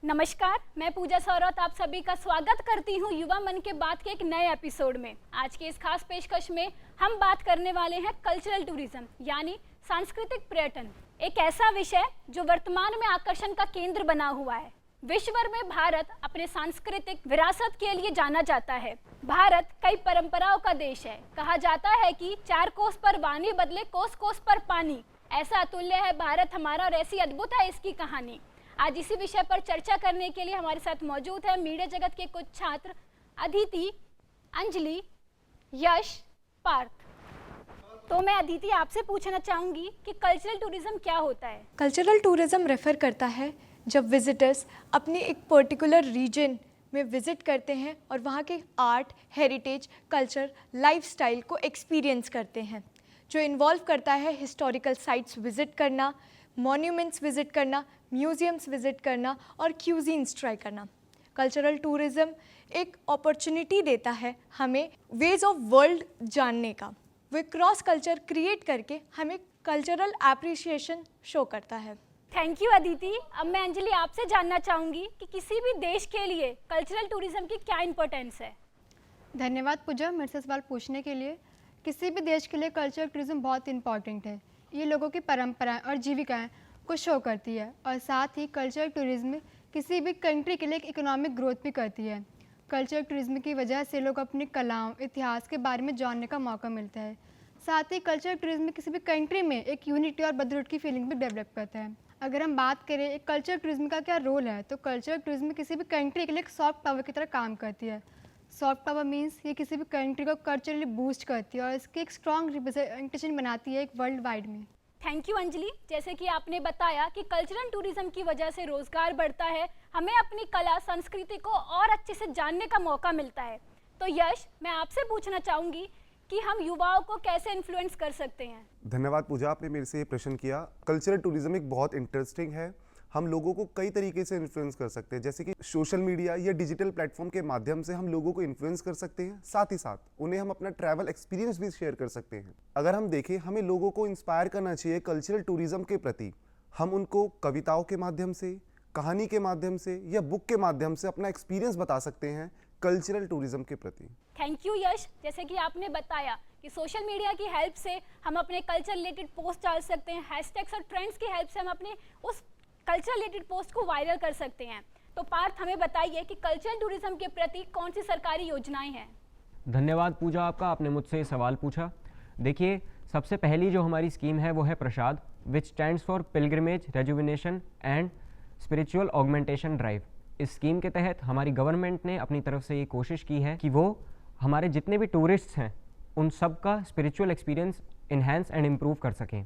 नमस्कार, मैं पूजा सौरत आप सभी का स्वागत करती हूँ युवा मन के बात के एक नए एपिसोड में। आज के इस खास पेशकश में हम बात करने वाले हैं कल्चरल टूरिज्म यानी सांस्कृतिक पर्यटन, एक ऐसा विषय जो वर्तमान में आकर्षण का केंद्र बना हुआ है। विश्व भर में भारत अपने सांस्कृतिक विरासत के लिए जाना जाता है। भारत कई परंपराओं का देश है। कहा जाता है कि चार कोस पर वाणी बदले कोस कोस पर पानी। ऐसा अतुल्य है भारत हमारा और ऐसी अद्भुत है इसकी कहानी। आज इसी विषय पर चर्चा करने के लिए हमारे साथ मौजूद है मीडिया जगत के कुछ छात्र अदिति, अंजलि, यश, पार्थ। तो मैं अदिति आपसे पूछना चाहूँगी कि कल्चरल टूरिज्म क्या होता है? कल्चरल टूरिज्म रेफ़र करता है जब विजिटर्स अपने एक पर्टिकुलर रीजन में विज़िट करते हैं और वहाँ के आर्ट, हेरिटेज, कल्चर, लाइफस्टाइल को एक्सपीरियंस करते हैं, जो इन्वॉल्व करता है हिस्टोरिकल साइट्स विज़िट करना, मॉन्यूमेंट्स विज़िट करना, म्यूज़ियम्स विज़िट करना और क्यूजीन्स ट्राई करना। कल्चरल टूरिज़्म एक अपॉर्चुनिटी देता है हमें वेज ऑफ वर्ल्ड जानने का। वो क्रॉस कल्चर क्रिएट करके हमें कल्चरल एप्रिसिएशन शो करता है। Thank you Aditi. अब मैं अंजलि आपसे जानना चाहूँगी कि किसी भी देश के लिए कल्चरल टूरिज्म की क्या इंपॉर्टेंस है? धन्यवाद पूजा मेरे से सवाल पूछने के लिए। किसी भी देश के लिए कल्चरल टूरिज्म बहुत इंपॉर्टेंट है। ये लोगों की परंपराएं और जीविकाएं को शो करती है और साथ ही कल्चरल टूरिज्म किसी भी कंट्री के लिए एक इकोनॉमिक ग्रोथ भी करती है। कल्चरल टूरिज्म की वजह से लोग अपनी कलाओं, इतिहास के बारे में जानने का मौका मिलता है। साथ ही कल्चरल टूरिज्म किसी भी कंट्री में एक यूनिटी और ब्रदरहुड की फीलिंग भी डेवलप करता है। अगर हम बात करें एक कल्चरल टूरिज्म का क्या रोल है, तो कल्चरल टूरिज्म किसी भी कंट्री के लिए एक सॉफ्ट पावर की तरह काम करती है। सॉफ्ट पावर मीन्स ये किसी भी कंट्री को कल्चरली बूस्ट करती है और इसकी एक स्ट्रॉन्ग रिप्रेजेंटेशन बनाती है एक वर्ल्ड वाइड में। Thank you Anjali. जैसे कि आपने बताया कि कल्चरल टूरिज्म की वजह से रोजगार बढ़ता है, हमें अपनी कला संस्कृति को और अच्छे से जानने का मौका मिलता है। तो यश, मैं आपसे पूछना चाहूँगी कि हम युवाओं को कैसे इन्फ्लुएंस कर सकते हैं? धन्यवाद पूजा, आपने मेरे से ये प्रश्न किया। कल्चरल टूरिज्म एक बहुत इंटरेस्टिंग है। हम लोगों को कई तरीके से इन्फ्लुएंस कर सकते हैं, जैसे कि सोशल मीडिया या डिजिटल प्लेटफॉर्म के माध्यम से हम लोगों को इन्फ्लुएंस कर सकते हैं। साथ ही साथ उन्हें हम अपना ट्रैवल एक्सपीरियंस भी शेयर कर सकते हैं। अगर हम देखें, हमें लोगों को इंस्पायर करना चाहिए कल्चरल टूरिज्म के प्रति। हम उनको कविताओं के माध्यम से, कहानी के माध्यम से या बुक के माध्यम से अपना एक्सपीरियंस बता सकते हैं कल्चरल टूरिज्म के प्रति। थैंक यू यश। जैसे कि आपने बताया कि सोशल मीडिया की हेल्प से हम अपने कल्चर रिलेटेड पोस्ट डाल सकते हैं, हैशटैग्स और ट्रेंड्स की हेल्प से हम अपने उस कल्चर रिलेटेड पोस्ट को वायरल कर सकते हैं। तो पार्थ, हमें बताइए कि कल्चरल टूरिज्म के प्रति कौन सी सरकारी योजनाएं हैं? धन्यवाद पूजा आपका, आपने मुझसे सवाल पूछा। देखिए, सबसे पहली जो हमारी स्कीम है वो है Prasad, which stands for pilgrimage rejuvenation and spiritual augmentation drive. इस स्कीम के तहत हमारी गवर्नमेंट ने अपनी तरफ से ये कोशिश की है कि वो हमारे जितने भी टूरिस्ट्स हैं उन सब का spiritual experience enhance and improve कर सकें।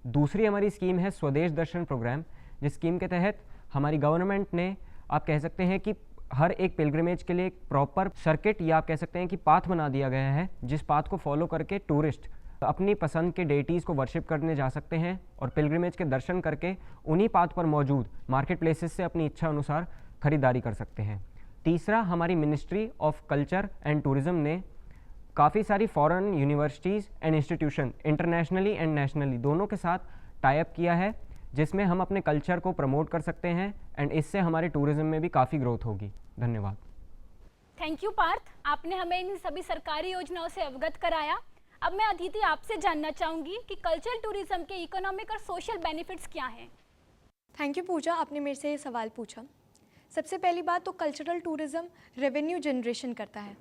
दूसरी हमारी स्कीम है स्वदेश दर्शन प्रोग्राम, जिस स्कीम के तहत हमारी गवर्नमेंट ने, आप कह सकते हैं कि हर एक पिलग्रिमेज के लिए एक प्रॉपर सर्किट या आप कह सकते हैं कि पाथ बना दिया गया है, जिस पाथ को फॉलो करके टूरिस्ट अपनी पसंद के डेटीज़ को वर्शिप करने जा सकते हैं और पिलग्रिमेज के दर्शन करके उन्हीं पाथ पर मौजूद मार्केट प्लेसेस से अपनी इच्छा अनुसार खरीदारी कर सकते हैं। तीसरा, हमारी ministry of culture and tourism ने काफ़ी सारी foreign universities and institution internationally and nationally दोनों के साथ टाई अप किया है, जिसमें हम अपने कल्चर को प्रमोट कर सकते हैं एंड इससे हमारे टूरिज्म में भी काफ़ी ग्रोथ होगी। धन्यवाद। थैंक यू पार्थ, आपने हमें इन सभी सरकारी योजनाओं से अवगत कराया। अब मैं अदिति आपसे जानना चाहूँगी कि कल्चरल टूरिज्म के इकोनॉमिक और सोशल बेनिफिट्स क्या हैं? थैंक यू पूजा, आपने मेरे से ये सवाल पूछा। सबसे पहली बात तो कल्चरल टूरिज्म रेवेन्यू जनरेशन करता है।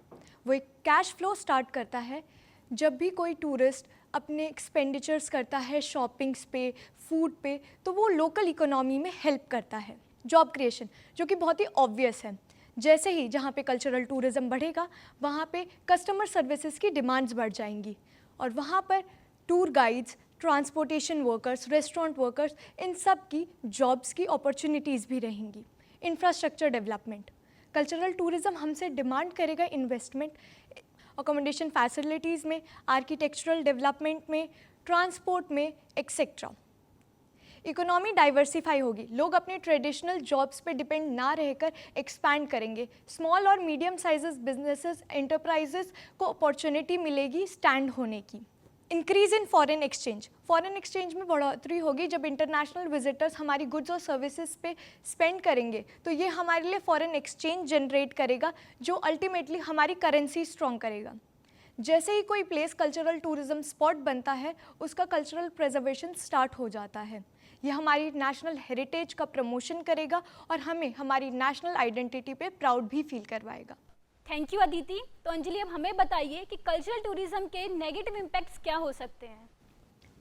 वो एक कैश फ्लो स्टार्ट करता है। जब भी कोई टूरिस्ट अपने एक्सपेंडिचर्स करता है शॉपिंग्स पे, फूड पे, तो वो लोकल इकोनॉमी में हेल्प करता है। जॉब क्रिएशन, जो कि बहुत ही ऑब्वियस है। जैसे ही जहाँ पे कल्चरल टूरिज्म बढ़ेगा, वहाँ पे कस्टमर सर्विसेज की डिमांड्स बढ़ जाएंगी और वहाँ पर tour guides, transportation workers, restaurant workers, इन सब की जॉब्स की अपॉर्चुनिटीज़ भी रहेंगी। इंफ्रास्ट्रक्चर डेवलपमेंट, कल्चरल टूरिज्म हमसे डिमांड करेगा इन्वेस्टमेंट अकोमोडेशन फैसिलिटीज़ में, आर्किटेक्चरल डेवलपमेंट में, ट्रांसपोर्ट में, एक्सेट्रा। इकोनॉमी डाइवर्सिफाई होगी, लोग अपने ट्रेडिशनल जॉब्स पे डिपेंड ना रहकर एक्सपैंड करेंगे। स्मॉल और मीडियम साइजेस बिजनेसेस, एंटरप्राइजेस को अपॉर्चुनिटी मिलेगी स्टैंड होने की। इंक्रीज इन फॉरेन एक्सचेंज में बढ़ोतरी होगी जब इंटरनेशनल विजिटर्स हमारी गुड्स और सर्विसेज पे स्पेंड करेंगे, तो ये हमारे लिए फॉरेन एक्सचेंज जनरेट करेगा जो अल्टीमेटली हमारी करेंसी स्ट्रॉन्ग करेगा। जैसे ही कोई प्लेस कल्चरल टूरिज्म स्पॉट बनता है उसका कल्चरल प्रिजर्वेशन स्टार्ट हो जाता है। यह हमारी नेशनल हेरिटेज का प्रमोशन करेगा और हमें हमारी नेशनल आइडेंटिटी पे प्राउड भी फील करवाएगा। Thank you Aditi. तो अंजलि, अब हमें बताइए कि कल्चरल टूरिज्म के नेगेटिव इम्पैक्ट्स क्या हो सकते हैं।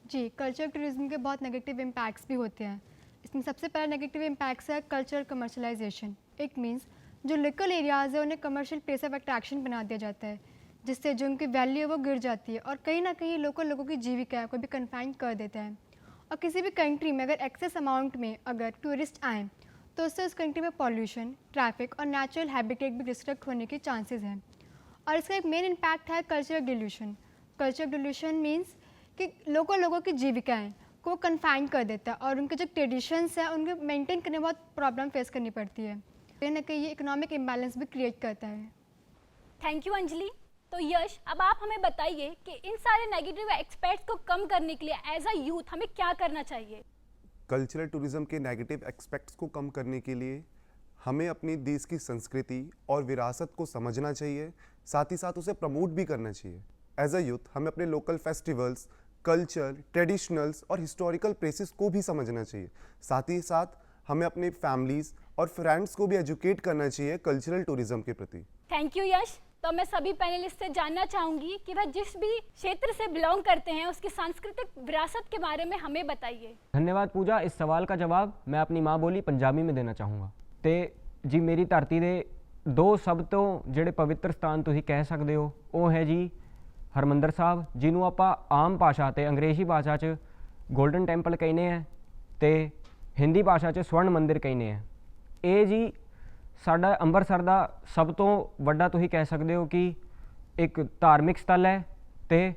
जी, कल्चरल टूरिज्म के बहुत नेगेटिव इम्पैक्ट्स भी होते हैं। इसमें सबसे पहला नेगेटिव इम्पैक्ट्स है कल्चरल कमर्शलाइजेशन। इट मीन्स जो लोकल एरियाज़ है उन्हें कमर्शियल प्लेस ऑफ अट्रैक्शन बना दिया जाता है, जिससे जो उनकी वैल्यू है वो गिर जाती है और कहीं ना कहीं लोकल लोगों की जीविका को भी कन्फाइन कर देता है। और किसी भी कंट्री में अगर एक्सेस अमाउंट में अगर टूरिस्ट आएँ तो उससे उस कंट्री में पॉल्यूशन, ट्रैफिक और नेचुरल हैबिटेट भी डिस्ट्रक्ट होने के चांसेस हैं। और इसका एक मेन इम्पैक्ट है cultural dilution. Cultural dilution means कि लोगों की जीविकाएँ को कन्फाइन कर देता है और उनके जो ट्रेडिशंस हैं उनको मेंटेन करने में बहुत प्रॉब्लम फेस करनी पड़ती है। कहीं ना कहीं ये इकोनॉमिक इम्बैलेंस भी क्रिएट करता है। Thank you Anjali. तो यश, अब आप हमें बताइए कि इन सारे नेगेटिव एक्सपेक्ट्स को कम करने के लिए एज अ यूथ हमें क्या करना चाहिए। कल्चरल टूरिज्म के नेगेटिव एस्पेक्ट्स को कम करने के लिए हमें अपने देश की संस्कृति और विरासत को समझना चाहिए, साथ ही साथ उसे प्रमोट भी करना चाहिए। एज अ यूथ हमें अपने लोकल फेस्टिवल्स, कल्चर, ट्रेडिशनल्स और हिस्टोरिकल प्लेसेस को भी समझना चाहिए। साथ ही साथ हमें अपने फैमिलीज़ और फ्रेंड्स को भी एजुकेट करना चाहिए कल्चरल टूरिज्म के प्रति। थैंक यू यश। तो मैं सभी पैनलिस्ट से जानना चाहूँगी कि वह जिस भी क्षेत्र से बिलोंग करते हैं उसकी सांस्कृतिक विरासत के बारे में हमें बताइए। धन्यवाद पूजा। इस सवाल का जवाब मैं अपनी माँ बोली पंजाबी में देना चाहूँगा। ਤੇ ਜੀ ਮੇਰੀ ਧਰਤੀ ਦੇ ਦੋ ਸਭ ਤੋਂ ਜਿਹੜੇ ਪਵਿੱਤਰ ਸਥਾਨ ਤੁਸੀਂ ਕਹਿ ਸਕਦੇ ਹੋ ਉਹ ਹੈ ਜੀ ਹਰਮੰਦਰ ਸਾਹਿਬ, ਜਿਹਨੂੰ ਆਪਾਂ ਆਮ ਭਾਸ਼ਾ ਤੇ ਅੰਗਰੇਜ਼ੀ ਭਾਸ਼ਾ 'ਚ ਗੋਲਡਨ ਟੈਂਪਲ ਕਹਿੰਦੇ ਆ ਤੇ ਹਿੰਦੀ ਭਾਸ਼ਾ 'ਚ ਸਵਰਨ ਮੰਦਿਰ ਕਹਿੰਦੇ ਆ। ਇਹ ਜੀ ਸਾਡਾ ਅੰਮ੍ਰਿਤਸਰ ਦਾ ਸਭ ਤੋਂ ਵੱਡਾ ਤੁਸੀਂ ਕਹਿ ਸਕਦੇ ਹੋ ਕਿ ਇੱਕ ਧਾਰਮਿਕ ਸਥਲ ਹੈ ਤੇ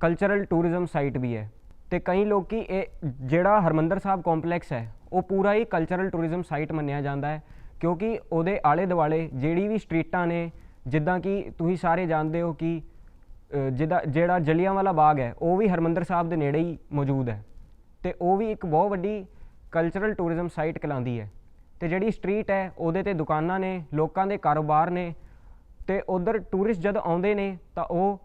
ਕਲਚਰਲ ਟੂਰਿਜ਼ਮ ਸਾਈਟ ਵੀ ਹੈ। ਤੇ ਕਈ ਲੋਕੀ ਇਹ ਜਿਹੜਾ ਹਰਮੰਦਰ ਸਾਹਿਬ ਕੰਪਲੈਕਸ ਹੈ ਉਹ ਪੂਰਾ ਹੀ ਕਲਚਰਲ ਟੂਰਿਜ਼ਮ ਸਾਈਟ ਮੰਨਿਆ ਜਾਂਦਾ ਹੈ, ਕਿਉਂਕਿ ਉਹਦੇ ਆਲੇ ਦੁਆਲੇ ਜਿਹੜੀ ਵੀ ਸਟਰੀਟਾਂ ਨੇ, ਜਿੱਦਾਂ ਕਿ ਤੁਸੀਂ ਸਾਰੇ ਜਾਣਦੇ ਹੋ ਕਿ ਜਿਹੜਾ ਜਲਿਆਂਵਾਲਾ ਬਾਗ ਹੈ ਉਹ ਵੀ ਹਰਮੰਦਰ ਸਾਹਿਬ ਦੇ ਨੇੜੇ ਹੀ ਮੌਜੂਦ ਹੈ ਤੇ ਉਹ ਵੀ ਇੱਕ ਬਹੁਤ ਵੱਡੀ ਕਲਚਰਲ ਟੂਰਿਜ਼ਮ ਸਾਈਟ ਕਹਿਲਾਉਂਦੀ ਹੈ। ਤੇ ਜਿਹੜੀ ਸਟਰੀਟ ਹੈ ਉਹਦੇ 'ਤੇ ਦੁਕਾਨਾਂ ਨੇ, ਲੋਕਾਂ ਦੇ ਕਾਰੋਬਾਰ ਨੇ ਤੇ ਉੱਧਰ ਟੂਰਿਸਟ ਜਦ ਆਉਂਦੇ ਨੇ ਤਾਂ ਉਹ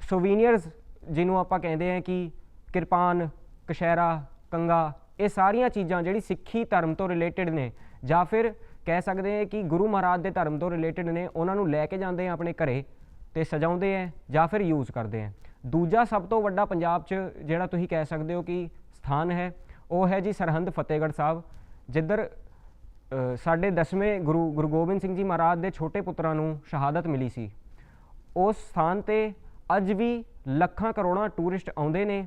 ਸੋਵੀਨੀਅਰਸ ਜਿਹਨੂੰ ਆਪਾਂ ਕਹਿੰਦੇ ਹਾਂ ਕਿ ਕਿਰਪਾਨ, ਕਛਹਿਰਾ, ਕੰਗਾ, ਇਹ ਸਾਰੀਆਂ ਚੀਜ਼ਾਂ ਜਿਹੜੀ ਸਿੱਖੀ ਧਰਮ ਤੋਂ ਰਿਲੇਟਡ ਨੇ ਜਾਂ ਫਿਰ ਕਹਿ ਸਕਦੇ ਹਾਂ ਕਿ ਗੁਰੂ ਮਹਾਰਾਜ ਦੇ ਧਰਮ ਤੋਂ ਰਿਲੇਟਡ ਨੇ, ਉਹਨਾਂ ਨੂੰ ਲੈ ਕੇ ਜਾਂਦੇ ਆ ਆਪਣੇ ਘਰੇ ਤੇ ਸਜਾਉਂਦੇ ਹੈ ਜਾਂ ਫਿਰ ਯੂਜ਼ ਕਰਦੇ ਹੈ। ਦੂਜਾ ਸਭ ਤੋਂ ਵੱਡਾ ਪੰਜਾਬ 'ਚ ਜਿਹੜਾ ਤੁਸੀਂ ਕਹਿ ਸਕਦੇ ਹੋ ਕਿ ਸਥਾਨ ਹੈ ਉਹ ਹੈ ਜੀ ਸਰਹੰਦ ਫਤਿਹਗੜ੍ਹ ਸਾਹਿਬ, ਜਿੱਧਰ ਸਾਡੇ 10ਵੇਂ ਗੁਰੂ ਗੋਬਿੰਦ ਸਿੰਘ ਜੀ ਮਹਾਰਾਜ ਦੇ ਛੋਟੇ ਪੁੱਤਰਾਂ ਨੂੰ ਸ਼ਹਾਦਤ ਮਿਲੀ ਸੀ। ਉਸ ਸਥਾਨ 'ਤੇ ਅੱਜ ਵੀ ਲੱਖਾਂ ਕਰੋੜਾਂ ਟੂਰਿਸਟ ਆਉਂਦੇ ਨੇ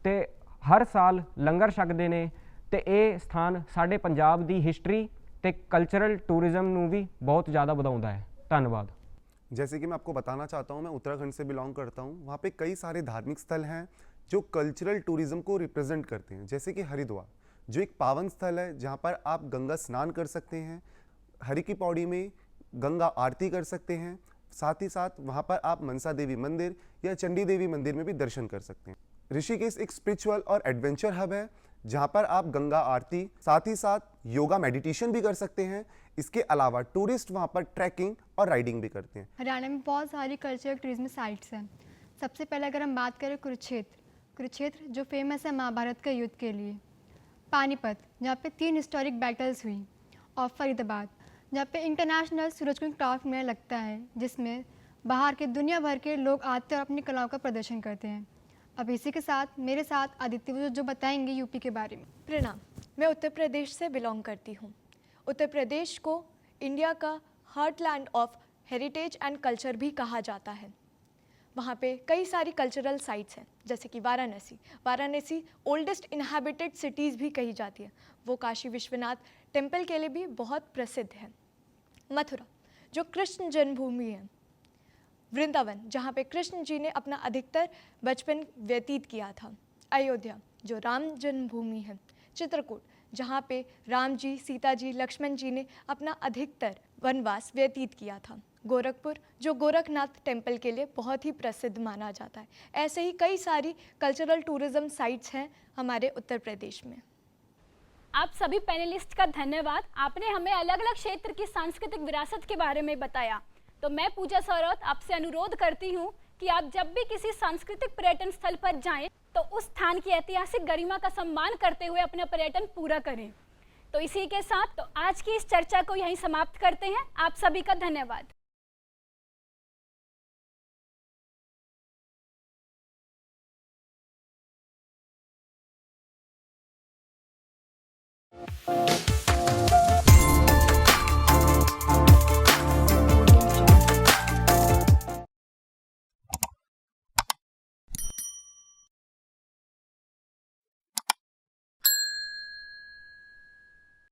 ਤੇ ਹਰ ਸਾਲ ਲੰਗਰ ਛਕਦੇ ਨੇ ਤੇ ਇਹ ਸਥਾਨ ਸਾਡੇ ਪੰਜਾਬ ਦੀ ਹਿਸਟਰੀ ਤੇ ਕਲਚਰਲ ਟੂਰਿਜ਼ਮ ਨੂੰ ਵੀ ਬਹੁਤ ਜ਼ਿਆਦਾ ਵਧਾਉਂਦਾ ਹੈ। ਧੰਨਵਾਦ। जैसे कि मैं आपको बताना चाहता हूँ, मैं उत्तराखंड से बिलोंग करता हूँ। वहाँ पे कई सारे धार्मिक स्थल हैं जो कल्चरल टूरिज्म को रिप्रेजेंट करते हैं, जैसे कि हरिद्वार जो एक पावन स्थल है जहाँ पर आप गंगा स्नान कर सकते हैं, हरि की पौड़ी में गंगा आरती कर सकते हैं, साथ ही साथ वहाँ पर आप मनसा देवी मंदिर या चंडी देवी मंदिर में भी दर्शन कर सकते हैं। ऋषिकेश एक स्पिरिचुअल और एडवेंचर हब है जहाँ पर आप गंगा आरती, साथ ही साथ योगा मेडिटेशन भी कर सकते हैं। इसके अलावा टूरिस्ट वहाँ पर ट्रैकिंग और राइडिंग भी करते हैं। हरियाणा में बहुत सारी कल्चरल टूरिज्म साइट्स हैं। सबसे पहले अगर हम बात करें कुरुक्षेत्र जो फेमस है महाभारत के युद्ध के लिए, पानीपत जहाँ पे 3 हिस्टोरिक बैटल्स हुई, और फरीदाबाद जहाँ पे इंटरनेशनल सूरजकुंड क्राफ्ट मेला लगता है जिसमें बाहर के दुनिया भर के लोग आते हैं और अपनी कलाओं का प्रदर्शन करते हैं। अब इसी के साथ मेरे साथ आदित्य जो बताएंगे यूपी के बारे में। प्रणाम, मैं उत्तर प्रदेश से बिलोंग करती हूँ। उत्तर प्रदेश को इंडिया का heartland of heritage and culture भी कहा जाता है। वहाँ पे कई सारी कल्चरल साइट्स हैं, जैसे कि वाराणसी ओल्डेस्ट इनहैबिटेड सिटीज़ भी कही जाती है। वो काशी विश्वनाथ टेम्पल के लिए भी बहुत प्रसिद्ध है। मथुरा जो कृष्ण जन्मभूमि है। वृंदावन जहाँ पे कृष्ण जी ने अपना अधिकतर बचपन व्यतीत किया था। अयोध्या जो राम जन्मभूमि है। चित्रकूट जहाँ पे राम जी, सीता जी, लक्ष्मण जी ने अपना अधिकतर वनवास व्यतीत किया था। गोरखपुर जो गोरखनाथ टेम्पल के लिए बहुत ही प्रसिद्ध माना जाता है। ऐसे ही कई सारी कल्चरल टूरिज्म साइट्स हैं हमारे उत्तर प्रदेश में। आप सभी पैनलिस्ट का धन्यवाद। आपने हमें अलग अलग क्षेत्र की सांस्कृतिक विरासत के बारे में बताया। तो मैं पूजा सौरौत आपसे अनुरोध करती हूँ कि आप जब भी किसी सांस्कृतिक पर्यटन स्थल पर जाएं तो उस स्थान की ऐतिहासिक गरिमा का सम्मान करते हुए अपना पर्यटन पूरा करें। तो इसी के साथ तो आज की इस चर्चा को यहीं समाप्त करते हैं। आप सभी का धन्यवाद।